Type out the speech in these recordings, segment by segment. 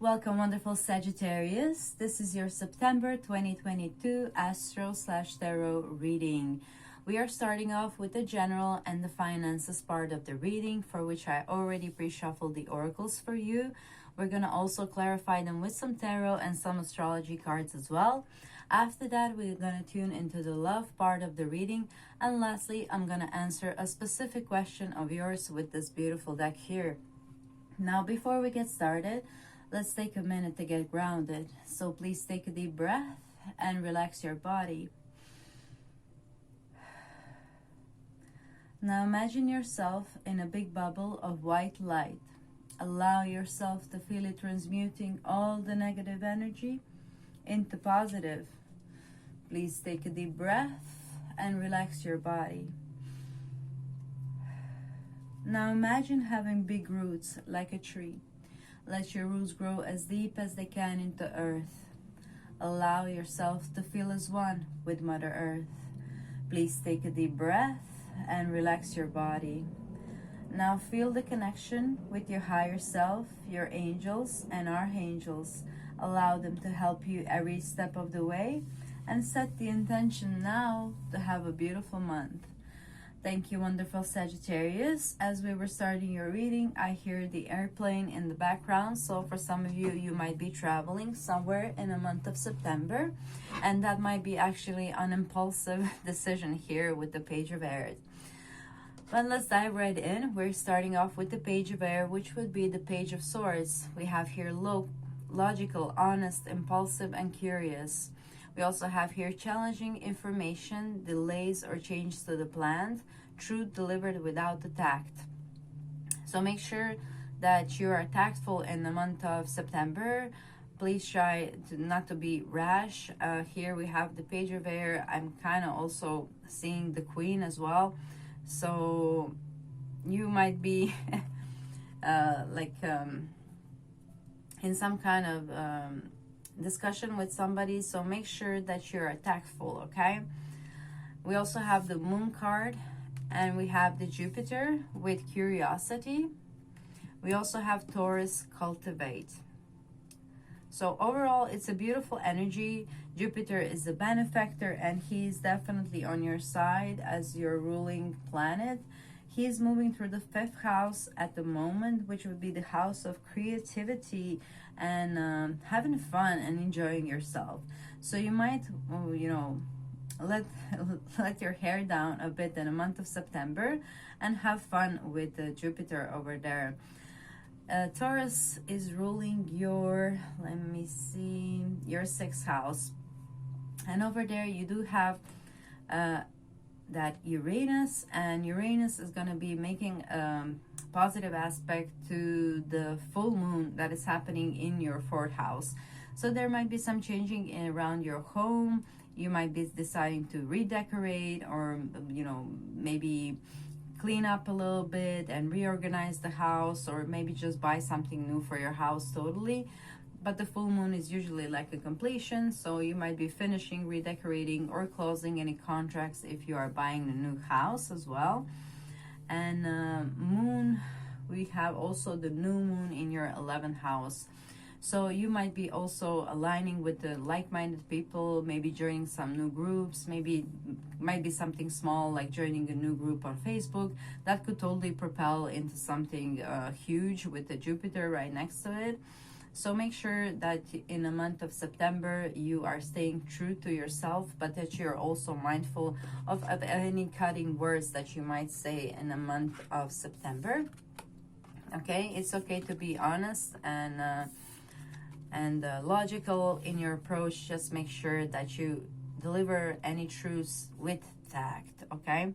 Welcome, wonderful Sagittarius. This is your September 2022 Astro/Tarot reading. We are starting off with the general and the finances part of the reading, for which I already pre-shuffled the oracles for you. We're going to also clarify them with some tarot and some astrology cards as well. After that, we're going to tune into the love part of the reading. And lastly, I'm going to answer a specific question of yours with this beautiful deck here. Now, before we get started, let's take a minute to get grounded. So please take a deep breath and relax your body. Now imagine yourself in a big bubble of white light. Allow yourself to feel it transmuting all the negative energy into positive. Please take a deep breath and relax your body. Now imagine having big roots like a tree. Let your roots grow as deep as they can into earth. Allow yourself to feel as one with Mother Earth. Please take a deep breath and relax your body. Now feel the connection with your higher self, your angels and archangels. Allow them to help you every step of the way and set the intention now to have a beautiful month. Thank you, wonderful Sagittarius. As we were starting your reading, I hear the airplane in the background. So for some of you, you might be traveling somewhere in the month of September. And that might be actually an impulsive decision here with the Page of Air. But let's dive right in. We're starting off with the Page of Air, which would be the Page of Swords. We have here logical, honest, impulsive, and curious. We also have here challenging information, delays or changes to the plan, truth delivered without the tact. So make sure that you are tactful in the month of September. Please try not to be rash. Here we have the Page of Air. I'm kind of also seeing the Queen as well. So you might be in some kind of discussion with somebody, so make sure that you're tactful, okay? We also have the Moon card, and we have the Jupiter with curiosity. We also have Taurus, cultivate. So overall, it's a beautiful energy. Jupiter is the benefactor, and he's definitely on your side as your ruling planet. He's moving through the 5th house at the moment, which would be the house of creativity and having fun and enjoying yourself. So you might, let your hair down a bit in the month of September and have fun with Jupiter over there. Taurus is ruling your, your 6th house. And over there you do have that Uranus, and Uranus is going to be making a positive aspect to the full moon that is happening in your 4th house. So there might be some changing around your home. You might be deciding to redecorate or, maybe clean up a little bit and reorganize the house, or maybe just buy something new for your house totally. But the full moon is usually like a completion, so you might be finishing, redecorating, or closing any contracts if you are buying a new house as well. And moon, we have also the new moon in your 11th house. So you might be also aligning with the like-minded people, maybe joining some new groups, maybe might be something small like joining a new group on Facebook. That could totally propel into something huge with the Jupiter right next to it. So make sure that in the month of September, you are staying true to yourself, but that you're also mindful of any cutting words that you might say in the month of September. Okay, it's okay to be honest and logical in your approach. Just make sure that you deliver any truths with tact, okay?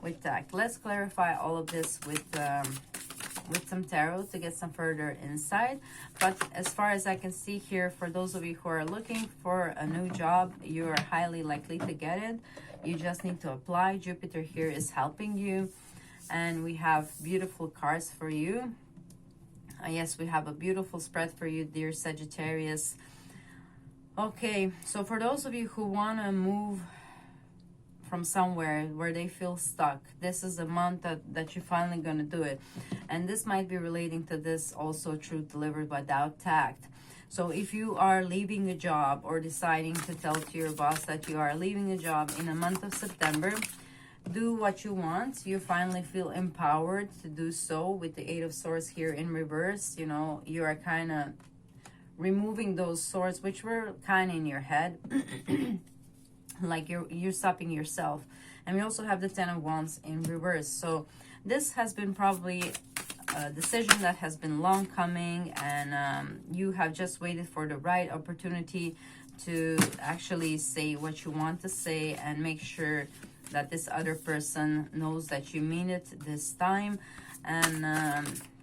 With tact. Let's clarify all of this with some tarot to get some further insight. But as far as I can see here, for those of you who are looking for a new job, you are highly likely to get it. You just need to apply. Jupiter here is helping you, and we have beautiful cards for you. Yes, we have a beautiful spread for you, dear Sagittarius. Okay, so for those of you who want to move from somewhere where they feel stuck, this is the month that you're finally going to do it. And this might be relating to this also, truth delivered without tact. So if you are leaving a job or deciding to tell to your boss that you are leaving a job in the month of September, do what you want. You finally feel empowered to do so with the Eight of Swords here in reverse. You know, you are kind of removing those swords which were kind of in your head. Like you're stopping yourself. And we also have the Ten of Wands in reverse. So this has been probably a decision that has been long coming, and you have just waited for the right opportunity to actually say what you want to say and make sure that this other person knows that you mean it this time. And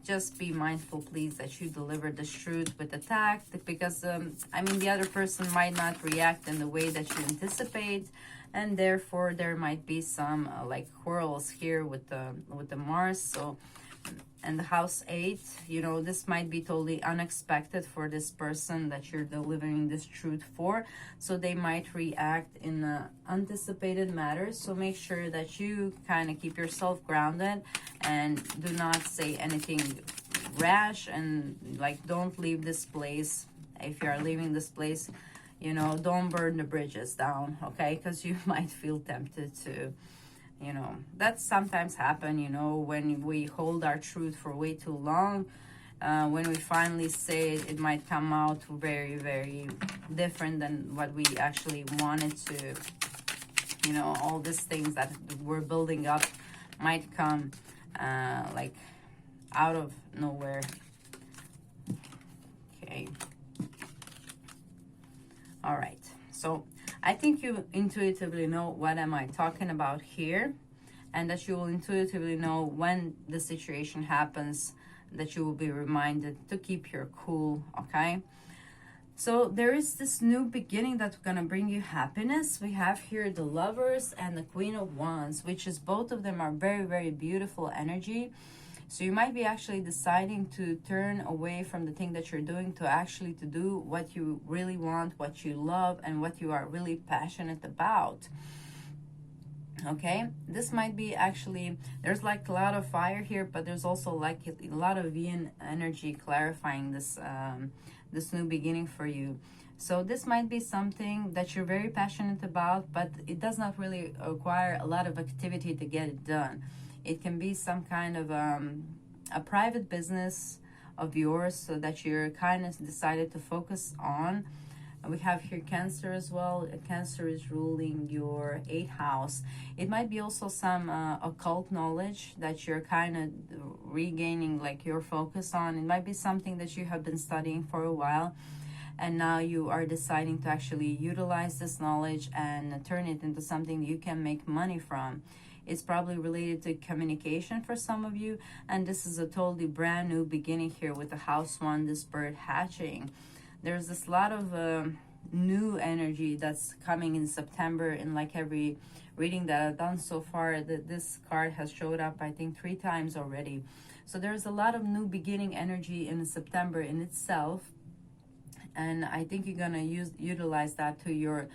just be mindful, please, that you deliver the truth with the tact, because I mean, the other person might not react in the way that you anticipate, and therefore there might be some like quarrels here with the Mars. So, and the house 8, you know, this might be totally unexpected for this person that you're delivering this truth for. So they might react in anticipated matters. So make sure that you kind of keep yourself grounded and do not say anything rash, and like don't leave this place. If you are leaving this place, you know, don't burn the bridges down, okay? Because you might feel tempted to. You know, that sometimes happen, you know, when we hold our truth for way too long. When we finally say it, it might come out very, very different than what we actually wanted to. You know, all these things that we're building up might come like out of nowhere. Okay. All right. So I think you intuitively know what am I talking about here, and that you will intuitively know when the situation happens, that you will be reminded to keep your cool, okay? So there is this new beginning that's going to bring you happiness. We have here the Lovers and the Queen of Wands, which is both of them are very, very beautiful energy. So you might be actually deciding to turn away from the thing that you're doing to actually to do what you really want, what you love, and what you are really passionate about. Okay, this might be actually, there's like a lot of fire here, but there's also like a lot of yin energy clarifying this this new beginning for you. So this might be something that you're very passionate about, but it does not really require a lot of activity to get it done. It can be some kind of a private business of yours, so that you're kind of decided to focus on. We have here Cancer as well. Cancer is ruling your 8th house. It might be also some occult knowledge that you're kind of regaining like your focus on. It might be something that you have been studying for a while, and now you are deciding to actually utilize this knowledge and turn it into something you can make money from. It's probably related to communication for some of you, and this is a totally brand new beginning here with the house 1, this bird hatching. There's this lot of new energy that's coming in September. In like every reading that I've done so far, this card has showed up I think 3 times already. So there's a lot of new beginning energy in September in itself, and I think you're gonna utilize that to your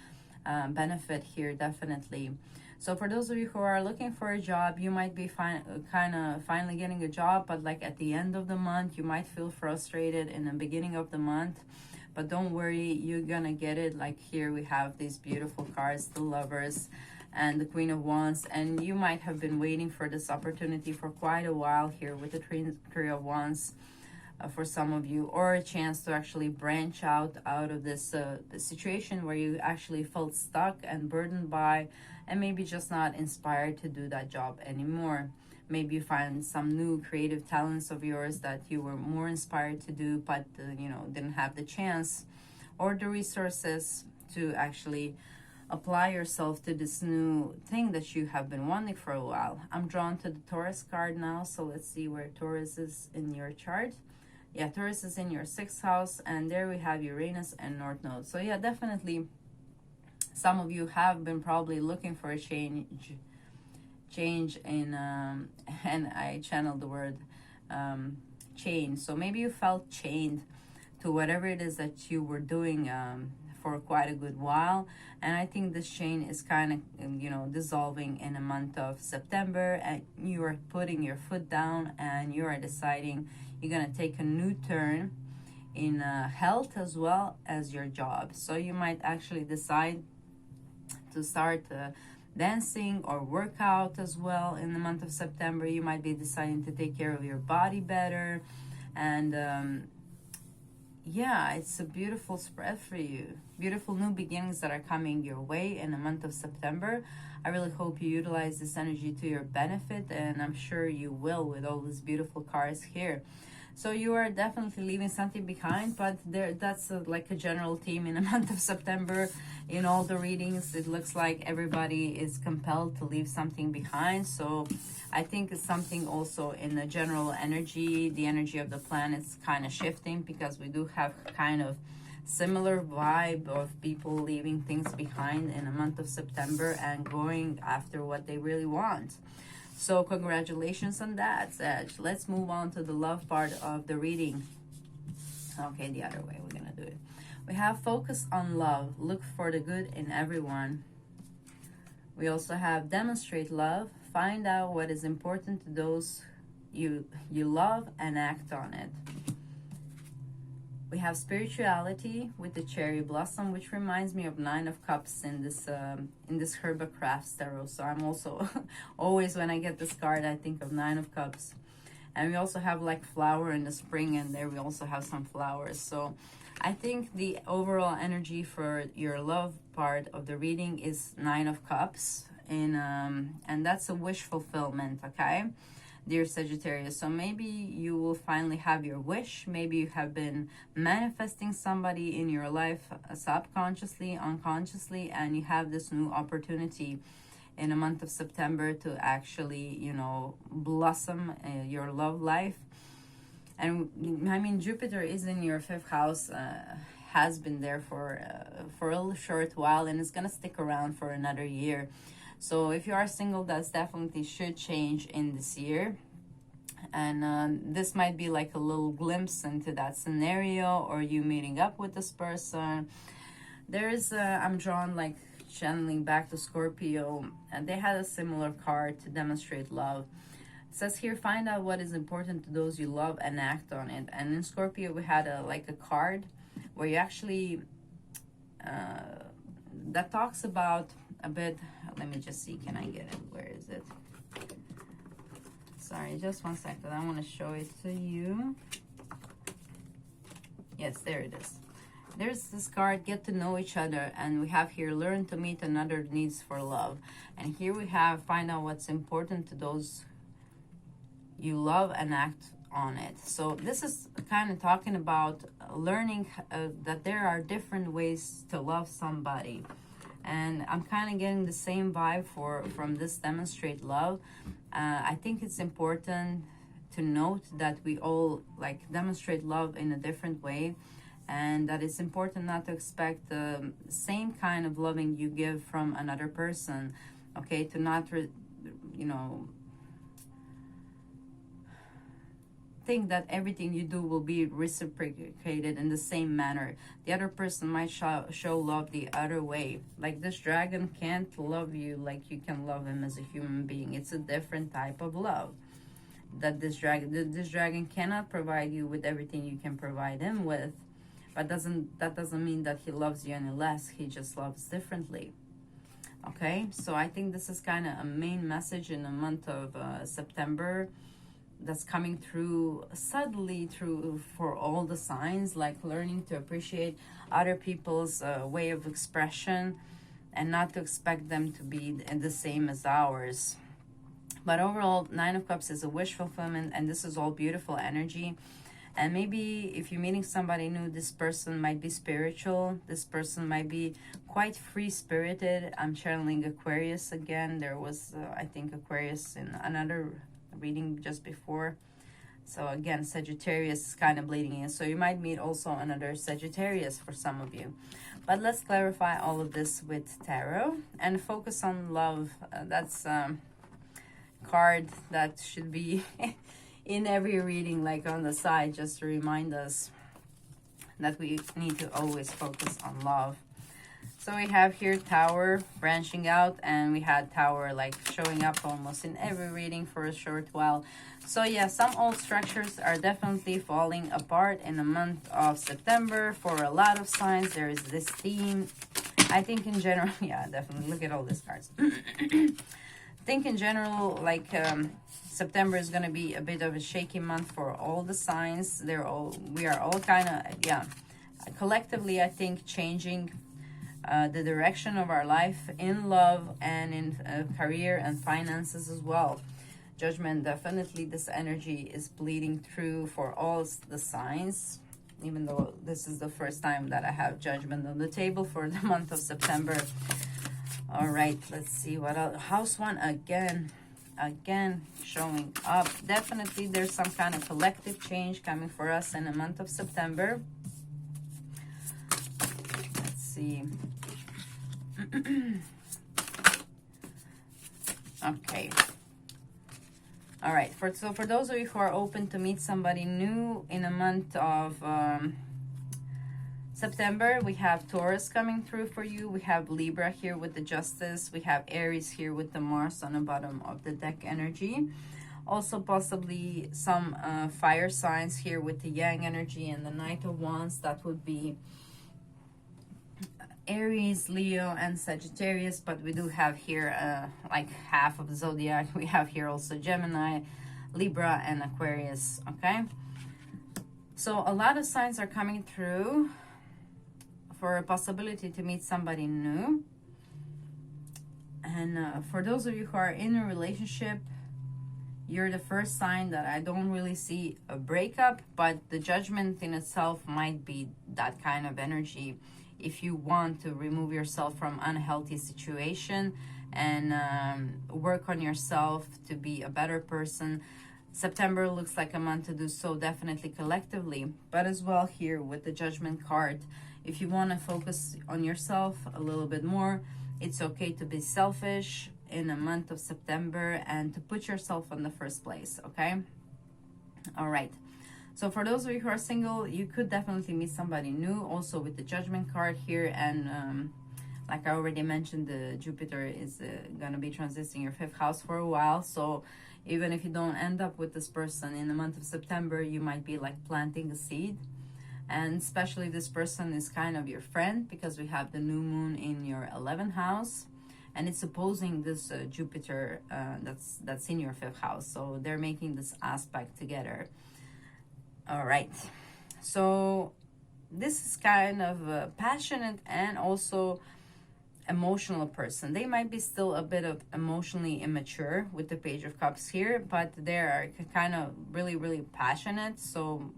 benefit here, definitely. So for those of you who are looking for a job, you might be kind of finally getting a job, but like at the end of the month, you might feel frustrated in the beginning of the month. But don't worry, you're gonna get it. Like here we have these beautiful cards, the Lovers and the Queen of Wands, and you might have been waiting for this opportunity for quite a while here with the Three of Wands for some of you, or a chance to actually branch out of this situation where you actually felt stuck and burdened by, and maybe just not inspired to do that job anymore. Maybe you find some new creative talents of yours that you were more inspired to do, but you know, didn't have the chance or the resources to actually apply yourself to this new thing that you have been wanting for a while. I'm drawn to the Taurus card now, so let's see where Taurus is in your chart. Yeah, Taurus is in your 6th house, and there we have Uranus and North Node. So yeah, definitely some of you have been probably looking for a change in and I channeled the word chain. So maybe you felt chained to whatever it is that you were doing for quite a good while, and I think this chain is kind of, you know, dissolving in the month of September, and you are putting your foot down and you are deciding you're gonna take a new turn in health as well as your job. So you might actually decide to start dancing or workout as well in the month of September. You might be deciding to take care of your body better. And yeah, it's a beautiful spread for you. Beautiful new beginnings that are coming your way in the month of September. I really hope you utilize this energy to your benefit, and I'm sure you will with all these beautiful cards here. So you are definitely leaving something behind, but that's like a general theme in the month of September. In all the readings, it looks like everybody is compelled to leave something behind. So I think it's something also in the general energy. The energy of the planets kind of shifting, because we do have kind of similar vibe of people leaving things behind in the month of September and going after what they really want. So congratulations on that, Sag. Let's move on to the love part of the reading. Okay, the other way we're gonna do it. We have focus on love. Look for the good in everyone. We also have demonstrate love. Find out what is important to those you love and act on it. We have spirituality with the cherry blossom, which reminds me of Nine of Cups in this Herba Crafts tarot. So I'm also always, when I get this card, I think of Nine of Cups. And we also have like flower in the spring, and there we also have some flowers. So I think the overall energy for your love part of the reading is Nine of Cups, and that's a wish fulfillment, okay, dear Sagittarius. So maybe you will finally have your wish. Maybe you have been manifesting somebody in your life subconsciously, unconsciously, and you have this new opportunity in the month of September to actually, you know, blossom your love life. And I mean, Jupiter is in your 5th house, has been there for a short while, and it's gonna stick around for another year. So if you are single, that's definitely should change in this year. And this might be like a little glimpse into that scenario, or you meeting up with this person. There's, I'm drawn like channeling back to Scorpio, and they had a similar card to demonstrate love. It says here, find out what is important to those you love and act on it. And in Scorpio, we had a card where you actually, that talks about a bit, let me just see, can I get it? Where is it? Sorry, just one second. I want to show it to you. Yes, there it is. There's this card, get to know each other, and we have here, learn to meet another needs for love. And here we have, find out what's important to those you love and act on it. So this is kind of talking about learning that there are different ways to love somebody. And I'm kind of getting the same vibe from this demonstrate love. I think it's important to note that we all like demonstrate love in a different way, and that it's important not to expect the same kind of loving you give from another person. Okay, to not you know, think that everything you do will be reciprocated in the same manner. The other person might show love the other way. Like this dragon can't love you like you can love him as a human being. It's a different type of love. That this dragon cannot provide you with everything you can provide him with, but that doesn't mean that he loves you any less. He just loves differently. Okay, so I think this is kind of a main message in the month of September that's coming through subtly through for all the signs, like learning to appreciate other people's way of expression and not to expect them to be the same as ours. But overall, Nine of Cups is a wish fulfillment, and this is all beautiful energy. And maybe if you're meeting somebody new, this person might be spiritual. This person might be quite free-spirited. I'm channeling Aquarius again. There was, I think, Aquarius in another reading just before. So again, Sagittarius is kind of bleeding in. So you might meet also another Sagittarius for some of you. But let's clarify all of this with tarot and focus on love. That's card that should be in every reading, like on the side, just to remind us that we need to always focus on love. So we have here Tower branching out, and we had Tower like showing up almost in every reading for a short while. So yeah, some old structures are definitely falling apart in the month of September for a lot of signs. There is this theme. I think in general, yeah, definitely. Look at all these cards. I think in general, like September is going to be a bit of a shaky month for all the signs. We are all kind of, yeah, collectively, I think, changing the direction of our life in love and in career and finances as well. Judgment, definitely this energy is bleeding through for all the signs, even though this is the first time that I have Judgment on the table for the month of September. All right, let's see what else. House 1 again showing up. Definitely there's some kind of collective change coming for us in the month of September. Let's see. Okay. All right. So for those of you who are open to meet somebody new in the month of September, we have Taurus coming through for you. We have Libra here with the Justice. We have Aries here with the Mars on the bottom of the deck energy. Also possibly some fire signs here with the Yang energy and the Knight of Wands. That would be Aries, Leo, and Sagittarius, but we do have here like half of the zodiac. We have here also Gemini, Libra, and Aquarius. Okay, so a lot of signs are coming through for a possibility to meet somebody new. And for those of you who are in a relationship, you're the first sign that I don't really see a breakup, but the Judgment in itself might be that kind of energy. If you want to remove yourself from unhealthy situation and work on yourself to be a better person, September looks like a month to do so, definitely collectively, but as well here with the Judgment card. If you want to focus on yourself a little bit more, it's okay to be selfish in the month of September and to put yourself in the first place, okay? All right. So for those of you who are single, you could definitely meet somebody new also with the Judgment card here. And like I already mentioned, the Jupiter is going to be transiting your 5th house for a while. So even if you don't end up with this person in the month of September, you might be like planting a seed. And especially this person is kind of your friend, because we have the new moon in your 11th house. And it's opposing this Jupiter that's in your 5th house. So they're making this aspect together. All right, so this is kind of a passionate and also emotional person. They might be still a bit of emotionally immature with the Page of Cups here, but they're kind of really, really passionate. So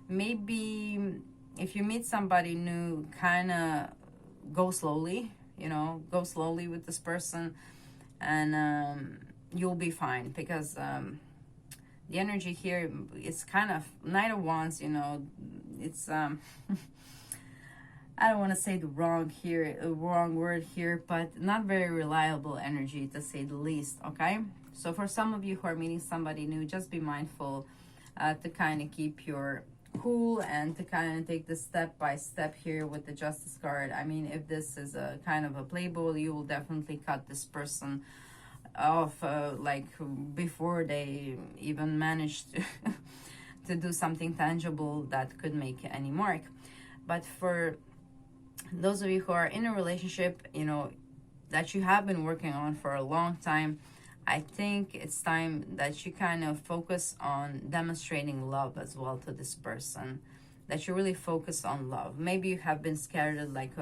maybe if you meet somebody new, kind of go slowly, you know, go slowly with this person, and you'll be fine, because the energy here is kind of Knight of Wands, you know, it's I don't want to say the wrong word here, but not very reliable energy, to say the least, okay? So for some of you who are meeting somebody new, just be mindful to kind of keep your cool and to kind of take this step by step here with the Justice card. I mean, if this is a kind of a playboy, you will definitely cut this person off like before they even managed to do something tangible that could make any mark. But for those of you who are in a relationship, you know, that you have been working on for a long time, I think it's time that you kind of focus on demonstrating love as well to this person, that you really focus on love. Maybe you have been scared of like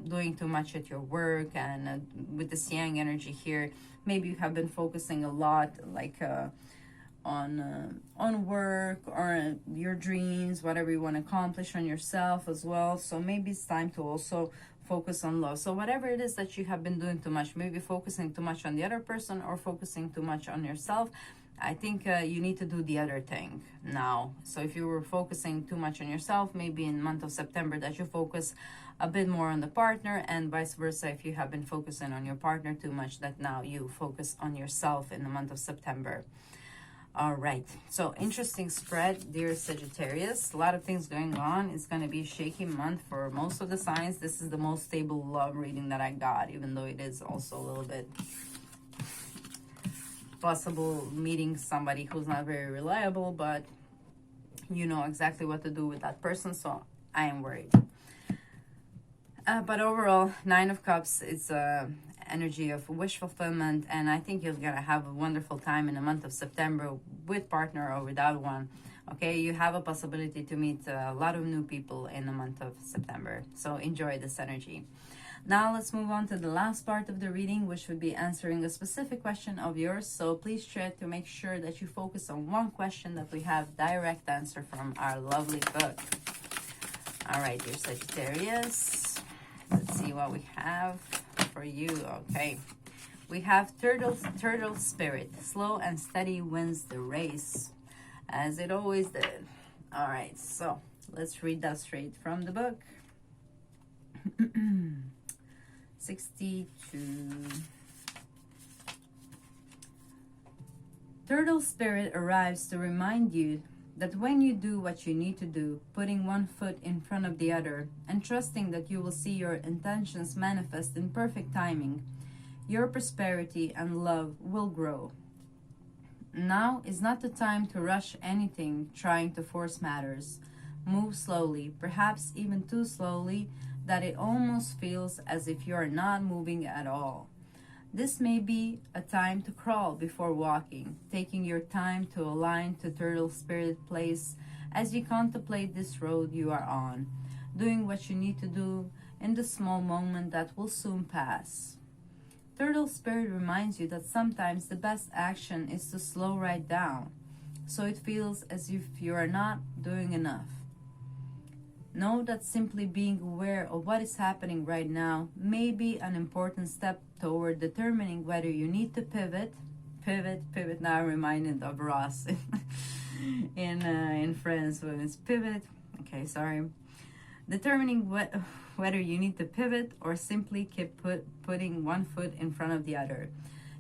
doing too much at your work, and with the Yang energy here, maybe you have been focusing a lot like on work or your dreams, whatever you want to accomplish, on yourself as well. So maybe it's time to also focus on love. So whatever it is that you have been doing too much, maybe focusing too much on the other person or focusing too much on yourself, I think you need to do the other thing now. So if you were focusing too much on yourself, maybe in the month of September that you focus a bit more on the partner, and vice versa. If you have been focusing on your partner too much, that now you focus on yourself in the month of September. All right, so interesting spread, dear Sagittarius. A lot of things going on. It's going to be a shaky month for most of the signs. This is the most stable love reading that I got, even though it is also a little bit possible meeting somebody who's not very reliable, but you know exactly what to do with that person, so I am worried. But overall, Nine of Cups, it's a energy of wish fulfillment, and I think you're gonna have a wonderful time in the month of September with partner or without one. Okay, you have a possibility to meet a lot of new people in the month of September, so enjoy this energy. Now let's move on to the last part of the reading, which would be answering a specific question of yours. So please try to make sure that you focus on one question that we have direct answer from our lovely book. All right, dear Sagittarius, let's see what we have for you. Okay, we have turtle spirit. Slow and steady wins the race, as it always did. All right, so let's read that straight from the book. 62. Turtle spirit arrives to remind you that when you do what you need to do, putting one foot in front of the other and trusting that you will see your intentions manifest in perfect timing, your prosperity and love will grow. Now is not the time to rush anything, trying to force matters. Move slowly, perhaps even too slowly, that it almost feels as if you are not moving at all. This may be a time to crawl before walking, taking your time to align to turtle spirit place as you contemplate this road you are on, doing what you need to do in the small moment that will soon pass. Turtle spirit reminds you that sometimes the best action is to slow right down, so it feels as if you are not doing enough. Know that simply being aware of what is happening right now may be an important step toward determining whether you need to pivot. Now I'm reminded of Ross in Friends when it's pivot. Okay, sorry. Determining whether you need to pivot or simply keep putting one foot in front of the other.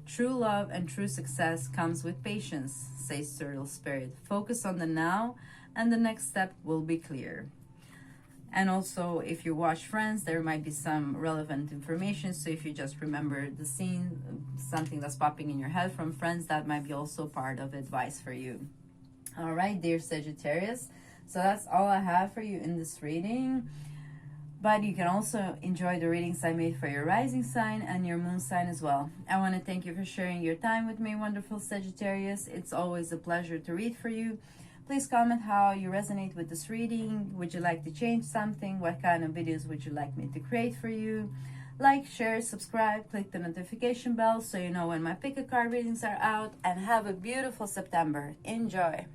True love and true success comes with patience, says Turtle Spirit. Focus on the now, and the next step will be clear. And also, if you watch Friends, there might be some relevant information. So if you just remember the scene, something that's popping in your head from Friends, that might be also part of advice for you. All right, dear Sagittarius. So that's all I have for you in this reading. But you can also enjoy the readings I made for your rising sign and your moon sign as well. I want to thank you for sharing your time with me, wonderful Sagittarius. It's always a pleasure to read for you. Please comment how you resonate with this reading. Would you like to change something? What kind of videos would you like me to create for you? Like, share, subscribe, click the notification bell so you know when my pick a card readings are out. And have a beautiful September. Enjoy.